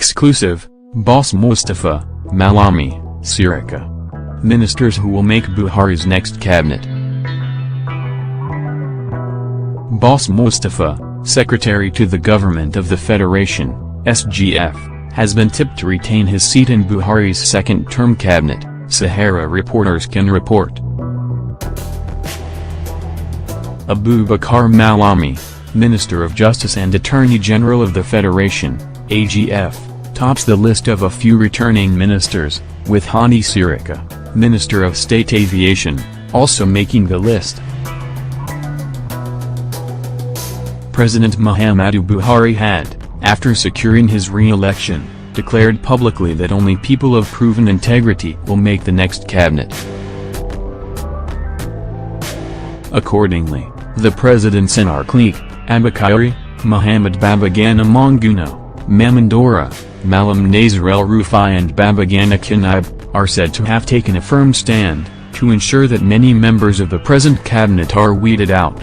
Exclusive, Boss Mustapha, Malami, Sirika. Ministers who will make Buhari's next cabinet. Boss Mustapha, Secretary to the Government of the Federation, SGF, has been tipped to retain his seat in Buhari's second-term cabinet, Sahara reporters can report. Abubakar Malami, Minister of Justice and Attorney General of the Federation, AGF, tops the list of a few returning ministers, with Hani Sirika, Minister of State Aviation, also making the list. President Muhammadu Buhari had, after securing his re-election, declared publicly that only people of proven integrity will make the next cabinet. Accordingly, the president's inner clique, Abakari, Muhammad Babagana Monguno, Mamandora, Malam Nasir El-Rufai and Babagana Kinaib, are said to have taken a firm stand, to ensure that many members of the present cabinet are weeded out.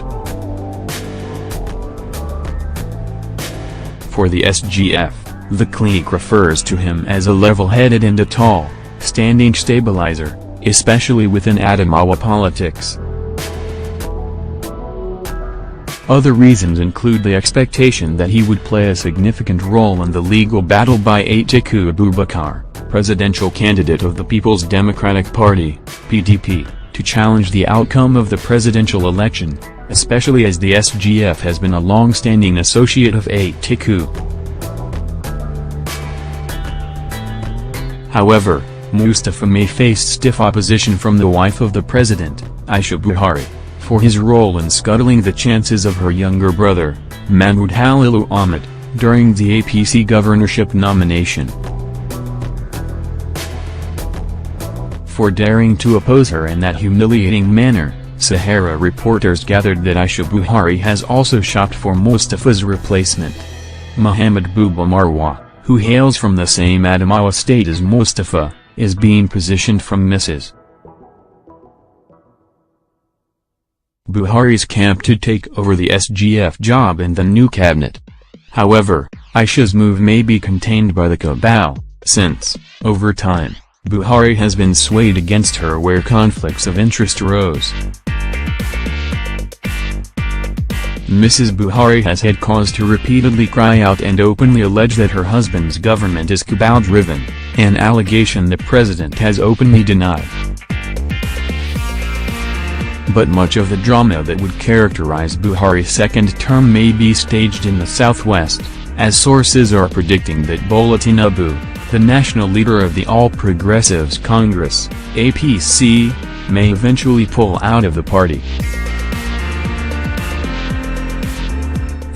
For the SGF, the clique refers to him as a level-headed and a tall, standing stabilizer, especially within Adamawa politics. Other reasons include the expectation that he would play a significant role in the legal battle by Atiku Abubakar, presidential candidate of the People's Democratic Party, PDP, to challenge the outcome of the presidential election, especially as the SGF has been a long-standing associate of Atiku. However, Mustapha may face stiff opposition from the wife of the president, Aisha Buhari, for his role in scuttling the chances of her younger brother, Mahmood Halilu Ahmed, during the APC governorship nomination. For daring to oppose her in that humiliating manner, Sahara reporters gathered that Aisha Buhari has also shopped for Mustapha's replacement. Muhammad Buba Marwa, who hails from the same Adamawa state as Mustapha, is being positioned from Mrs. Buhari's camp to take over the SGF job in the new cabinet. However, Aisha's move may be contained by the cabal, since, over time, Buhari has been swayed against her where conflicts of interest arose. Mrs. Buhari has had cause to repeatedly cry out and openly allege that her husband's government is cabal-driven, an allegation the president has openly denied. But much of the drama that would characterize Buhari's second term may be staged in the southwest, as sources are predicting that Bola Tinubu, the national leader of the All Progressives Congress, APC, may eventually pull out of the party.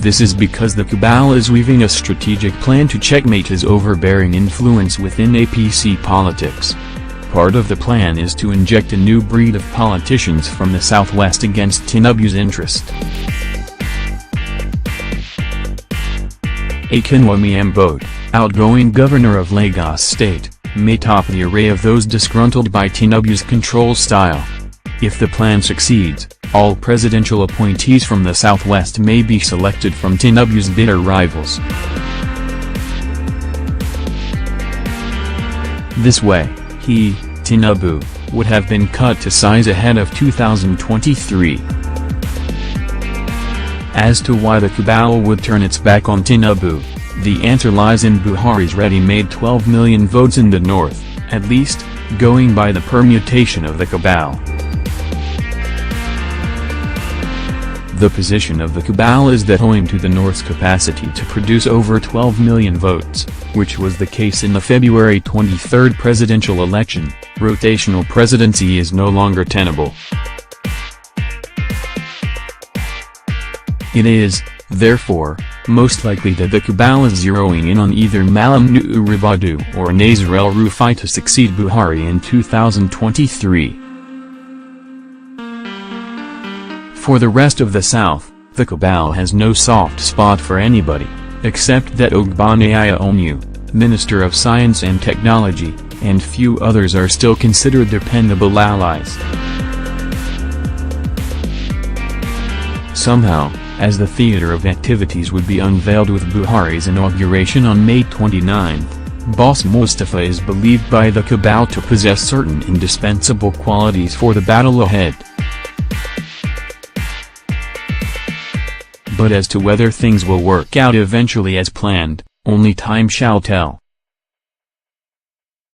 This is because the cabal is weaving a strategic plan to checkmate his overbearing influence within APC politics. Part of the plan is to inject a new breed of politicians from the southwest against Tinubu's interest. Akinwumi Ambode, outgoing governor of Lagos State, may top the array of those disgruntled by Tinubu's control style. If the plan succeeds, all presidential appointees from the southwest may be selected from Tinubu's bitter rivals. This way, Tinubu, would have been cut to size ahead of 2023. As to why the cabal would turn its back on Tinubu, the answer lies in Buhari's ready-made 12 million votes in the north, at least, going by the permutation of the cabal. The position of the cabal is that owing to the North's capacity to produce over 12 million votes, which was the case in the February 23 presidential election, rotational presidency is no longer tenable. It is, therefore, most likely that the cabal is zeroing in on either Malam Nu'uribadu or Nasir El-Rufai to succeed Buhari in 2023. For the rest of the South, the cabal has no soft spot for anybody, except that Ogbonaya Onyu, Minister of Science and Technology, and few others are still considered dependable allies. Somehow, as the theater of activities would be unveiled with Buhari's inauguration on May 29, boss Mustapha is believed by the cabal to possess certain indispensable qualities for the battle ahead. But as to whether things will work out eventually as planned, only time shall tell.